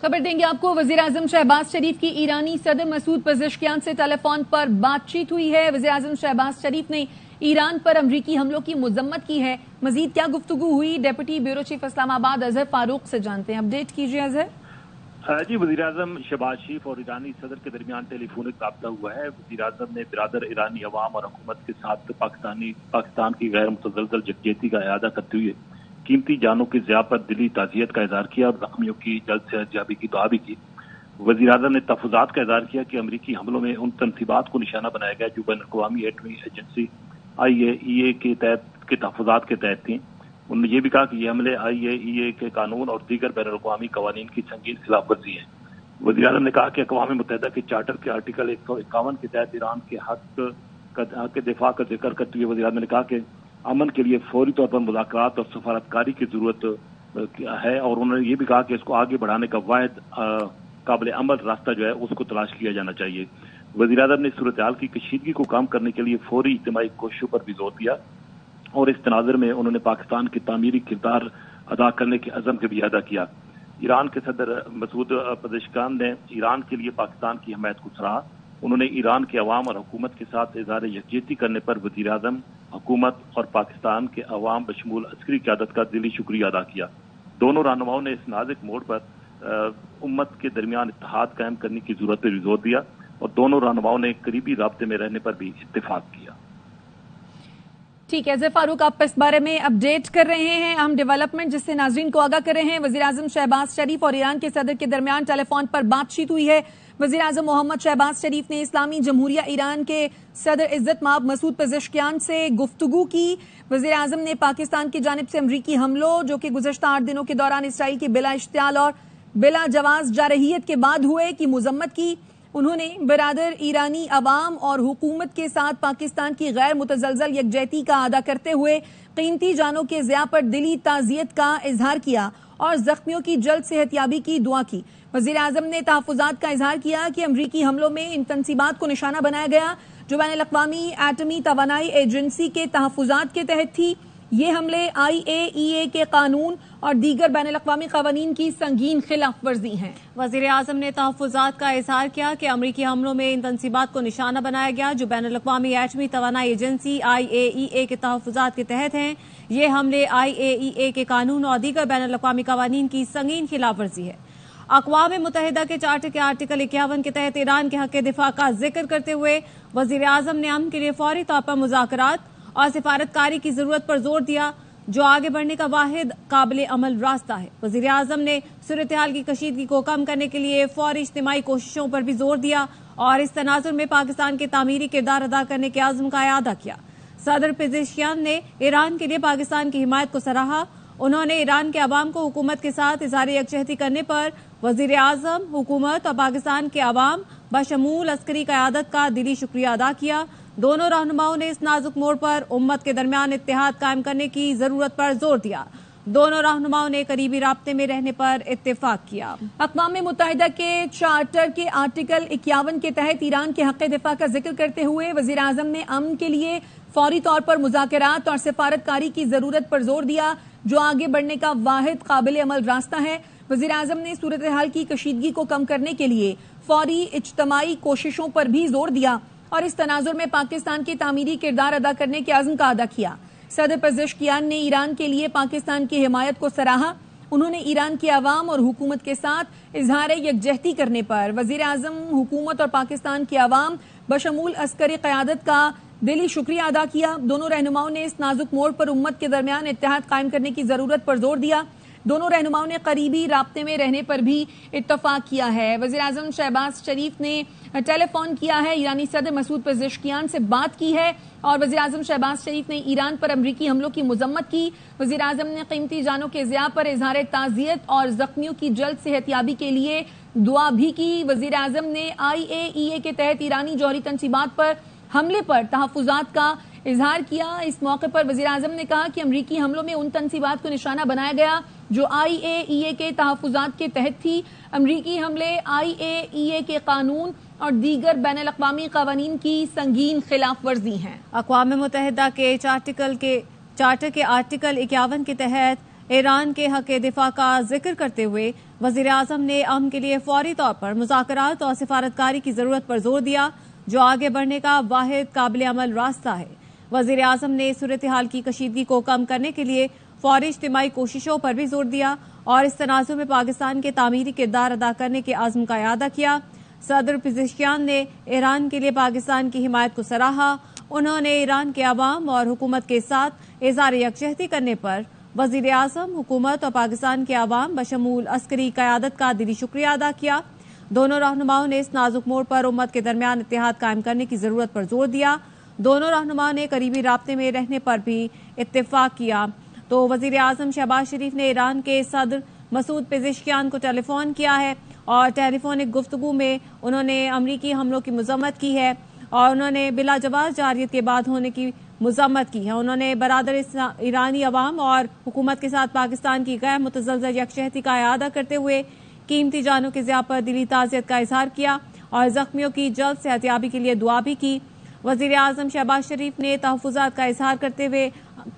खबर देंगे आपको। वजीर आजम शहबाज शरीफ की ईरानी सदर मसूद पेजेश्कियान से टेलीफोन पर बातचीत हुई है। वजीर आजम शहबाज शरीफ ने ईरान पर अमरीकी हमलों की मजम्मत की है। मजीद क्या गुफ्तगू हुई, deputy bureau chief Islamabad Azhar Farooq से जानते हैं। अपडेट कीजिए अजहर। जी, वज़ीर आज़म शहबाज शरीफ और ईरानी सदर के दरमियान टेलीफोनिक राब्ता हुआ है। वज़ीर आज़म ने बिरादर ईरानी अवाम और हुकूमत के साथ पाकिस्तान की गैर मुतज़लज़ल यकजहती का इआदा करते हुए कीमती जानों की ज़िया पर दिली ताज़ियत का इज़हार किया और ज़ख्मियों की जल्द सेहतयाबी की दुआ भी की। वज़ीर आज़म ने तहफ़्फ़ुज़ात का इज़हार किया कि अमरीकी हमलों में उन तनसीबात को निशाना बनाया गया जो बैनुल-अक़वामी एटमी एजेंसी IAEA के तहफ़्फ़ुज़ात के तहत थी। उन्होंने ये भी कहा कि ये हमले IAEA के कानून और दीगर बैनुल-अक़वामी कवानीन की संगीन खिलाफ वर्जी है। वज़ीर आज़म ने कहा कि अक़वाम मुत्तहिदा के चार्टर के आर्टिकल 151 के तहत ईरान के हक के दिफा का जिक्र करते हुए वज़ीर आज़म ने कहा कि अमन के लिए फौरी तौर पर मुज़ाकरात और सफारतकारी की जरूरत है और उन्होंने ये भी कहा कि इसको आगे बढ़ाने का वाहिद काबिल अमल रास्ता जो है उसको तलाश किया जाना चाहिए। वज़ीर आज़म ने सूरत हाल की कशीदगी को कम करने के लिए फौरी इज्तिमाई कोशिशों पर भी जोर दिया और इस तनाज़ुर में उन्होंने पाकिस्तान की तामीरी किरदार अदा करने के अज़म के भी अदा किया। ईरान के सदर मसूद पेजेश्कियान ने ईरान के लिए पाकिस्तान की हमायत को सराहा। उन्होंने ईरान के अवाम और हुकूमत के साथ इज़हार यकजहती करने पर वज़ीर आज़म, हुकूमत और पाकिस्तान के अवाम बशमूल अस्करी क़यादत का दिली शुक्रिया अदा किया। दोनों रहनुमाओं ने इस नाजुक मोड़ पर उम्मत के दरमियान इत्तेहाद कायम करने की जरूरत पर जोर दिया और दोनों रहनुमाओं ने करीबी राब्ते में रहने पर भी इत्तेफाक किया। ठीक है अजहर फारूक, आप इस बारे में अपडेट कर रहे हैं अहम डेवलपमेंट जिससे नाजरीन को आगाह कर रहे हैं। वज़ीर आज़म शहबाज शरीफ और ईरान के सदर के दरमियान टेलीफोन पर बातचीत हुई है। वज़ीर आज़म मोहम्मद शहबाज शरीफ ने इस्लामी जमहूरिया ईरान के सदर इज्जत माब मसूद पेजेश्कियान से गुफ्तगू की। वज़ीर आज़म ने पाकिस्तान की जानिब से अमरीकी हमलों जो कि गुज़श्ता 8 दिनों के दौरान इसराइल की बिला इश्तियाल और बिला जवाज जारहियत के बाद हुए की मजम्मत की। उन्होंने बिरादर ईरानी अवाम और हुकूमत के साथ पाकिस्तान की गैर मुतज़लज़ल यकजहती का अदा करते हुए कीमती जानों के ज़िया पर दिली ताज़ियत का इजहार किया और जख्मियों की जल्द सेहतयाबी की दुआ की। वज़ीर आज़म ने तहफ़्फ़ुज़ात का इजहार किया कि अमरीकी हमलों में इन तनसीबात को निशाना बनाया गया जो बैनुल-अक़वामी एटमी तवानाई एजेंसी के तहफ़्फ़ुज़ात के तहत थी। ये हमले IAEA के कानून और दीगर बैनुल-अक़वामी क़वानीन की संगीन खिलाफ वर्जी हैं। वज़ीर आज़म ने तहफ़्फ़ुज़ात का इज़हार किया कि अमरीकी हमलों में इन तनसीबात को निशाना बनाया गया जो बैनुल-अक़वामी एटमी तवानाई एजेंसी IAEA के तहफ़्फ़ुज़ात के तहत हैं। ये हमले IAEA के कानून और दीगर बैनुल-अक़वामी क़वानीन की संगीन खिलाफ वर्जी है। अक़वाम मुत्तहिदा के चार्टर के आर्टिकल 51 के तहत ईरान के हक़ दिफा का जिक्र करते हुए वज़ीर आज़म ने अमन के लिए फौरी तौर पर मुज़ाकरात और सिफारतकारी की जरूरत पर जोर दिया जो आगे बढ़ने का वाहिद काबिल अमल रास्ता है। वज़ीर आज़म ने सूरत हाल की कशीदगी को कम करने के लिए फौरी इज्तिमाई कोशिशों पर भी जोर दिया और इस तनाजुर में पाकिस्तान के तामीरी किरदार अदा करने के आज़म का इआदा किया। सदर पेजेश्कियान ने ईरान के लिए पाकिस्तान की हिमायत को सराहा। उन्होंने ईरान के अवाम को हुकूमत के साथ इज़हार यकजहती करने पर वज़ीर आज़म, हुकूमत और पाकिस्तान के अवाम बशमूल अस्करी क़यादत का दिली शुक्रिया अदा किया। दोनों रहनुमाओं ने इस नाजुक मोड़ पर उम्मत के दरमियान इत्तेहाद कायम करने की जरूरत पर जोर दिया। दोनों रहनुमाओं ने करीबी राब्ते में रहने पर इत्तेफाक किया। अक़वाम मुत्तहिदा के चार्टर के आर्टिकल 51 के तहत ईरान के हक़ दिफा का जिक्र करते हुए वज़ीर आज़म ने अमन के लिए फौरी तौर पर मुज़ाकरात और सिफारतकारी की जरूरत पर जोर दिया जो आगे बढ़ने का वाहिद काबिल अमल रास्ता है। वज़ीर आज़म ने सूरत हाल की कशीदगी को कम करने के लिए फौरी इज्तिमाई कोशिशों पर भी जोर दिया और इस तनाजुर में पाकिस्तान के तामीरी किरदार अदा करने के आज़म का अदा किया। सदर पेजेश्कियान ने ईरान के लिए पाकिस्तान की हिमायत को सराहा। उन्होंने ईरान के अवाम और हुकूमत के साथ इजहार यकजहती करने पर वज़ीर आज़म, हुकूमत और पाकिस्तान के अवाम बशमूल अस्करी क़यादत का दिली शुक्रिया अदा किया। दोनों रहनुमाओं ने इस नाजुक मोड़ पर उम्मत के दरमियान इत्तेहाद कायम करने की जरूरत पर जोर दिया। दोनों रहनुमाओं ने करीबी राब्ते में रहने पर भी इत्तफाक किया है। वज़ीर आज़म शहबाज शरीफ ने टेलीफोन किया है, ईरानी सदर मसूद पेजेश्कियान से बात की है और वज़ीर आज़म शहबाज शरीफ ने ईरान पर अमरीकी हमलों की मजम्मत की। वज़ीर आज़म ने कीमती जानों के ज़िया पर इजहार ताज़ियत और जख्मियों की जल्द सेहतयाबी के लिए दुआ भी की। वज़ीर आज़म ने IAEA के तहत ईरानी जौहरी तनसीबात पर हमले पर तहफ़्फ़ुज़ात का इजहार किया। इस मौके पर वज़ीर आज़म ने कहा कि अमरीकी हमलों में उन तनसीबात को निशाना बनाया गया जो IAEA के तहफ़्फ़ुज़ात के तहत थी। अमरीकी हमले IAEA के कानून और दीगर बैनुल-अक़वामी क़वानीन की संगीन खिलाफ वर्जी हैं। अक़वाम मुत्तहिदा के चार्टर के आर्टिकल 51 के तहत ईरान के हक़ दिफा का जिक्र करते हुए वज़ीर-ए-आज़म ने अमन के लिए फौरी तौर पर मुज़ाकरात और सिफारतकारी की जरूरत पर जोर दिया, जो आगे बढ़ने का वाहिद काबिल अमल रास्ता है। वज़ीर-ए-आज़म ने सूरत हाल की कशीदगी को कम करने के लिए फौरी इज्तिमाई कोशिशों पर भी जोर दिया और इस तनाज़ुर में पाकिस्तान के तामीरी किरदार अदा करने के आज़म का इआदा किया। सदर पेज़ेश्कियान ने ईरान के लिए पाकिस्तान की हिमायत को सराहा। उन्होंने ईरान के अवाम और हुकूमत के साथ इज़हार यकजहती करने पर वज़ीर-ए-आज़म, हुकूमत और पाकिस्तान के अवाम बशमूल अस्करी क़यादत का दिली शुक्रिया अदा किया। दोनों रहनुमाओं ने इस नाजुक मोड़ पर उम्मत के दरमियान इत्तेहाद कायम करने की जरूरत पर जोर दिया। दोनों रहनुमाओं ने करीबी राब्ते में रहने पर भी इत्तेफाक किया। तो वज़ीर-ए-आज़म शहबाज शरीफ ने ईरान के सदर मसूद पेज़ेश्कियान को टेलीफोन किया है और टेलीफोनिक गुफ्तगू में उन्होंने अमरीकी हमलों की मज़म्मत की है और उन्होंने बिला जवाब जारियत के बाद होने की मज़म्मत की है। उन्होंने बरादर ईरानी अवाम और हुकूमत के साथ पाकिस्तान की गैर मुतज़लज़ल यकजहती का इआदा करते हुए कीमती जानों के ज़िया पर दिली ताज़ियत का इज़हार किया और ज़ख्मियों की जल्द सेहतयाबी के लिए दुआ भी की। वज़ीर-ए-आज़म शहबाज शरीफ ने तहफ़्फ़ुज़ात का इज़हार करते हुए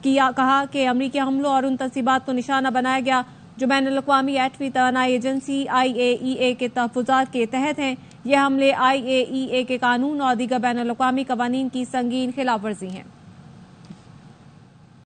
कहा कि अमरीकी हमलों और उन तंसीबात को निशाना बनाया गया जो बैनुल-अक़वामी एटमी तवानाई एजेंसी IAEA के तहफ़्फ़ुज़ात के तहत हैं। ये हमले IAEA के कानून और दीगर बैनुल-अक़वामी क़वानीन की संगीन खिलाफ वर्जी हैं।